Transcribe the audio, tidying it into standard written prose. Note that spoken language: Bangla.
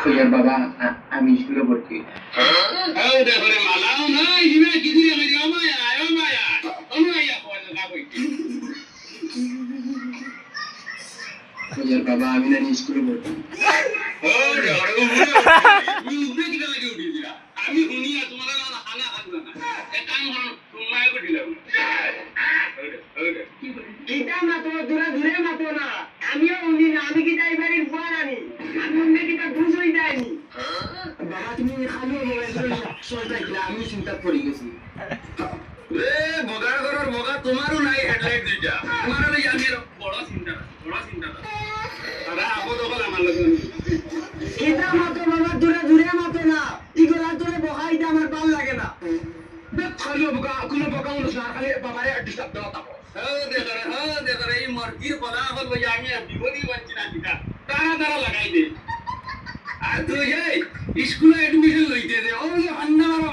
কইয়ার বাবা আমি স্কুলে ভর্তি এই দেখো রে মালাও নাই ইমে কি দিলে আমি মায়া মায়া মায়া পয়সা না কইছি কইয়ার বাবা আমি না স্কুলে ভর্তি ও দেখো রে তুমি উঠে কি লাগে উঠি দিলা আমি শুনিয়া তোমার হানা হানা না এক কাম করো তোমায় কো দিলাম কিটা মাতো দূরে দূরে মাতো না আমিও উনি না আমি কি তাই বাড়ির বুয়া রানি আমি উনি কিটা দুষ হই যায়নি বাবা তুমি খালি মোবাইল সলটা গিলা আমি চিন্তা পড়ে গেছি এ বগা ঘরের বগা তোমারও নাই হেডলাইট দুইটা তোমারও নাই আমি বড় চিন্তা আরে আবো তো বল আমার লাগে কিটা মাতো বাবা দূরে দূরে মাতো না ইগোলা দূরে বহাইতে আমার ভাল লাগে না খালি বকা কোনো বকা উনস না খালি বাবারে ডিস্টার্ব দাও তাপো দেখো রে এই মর্গির বলা হল ভাই আমি বিপদই বাঁচি না কিটা তারা লাগাই দে আর তুই এই স্কুলে এডমিশন লইতে দে ও যে হান্না মারো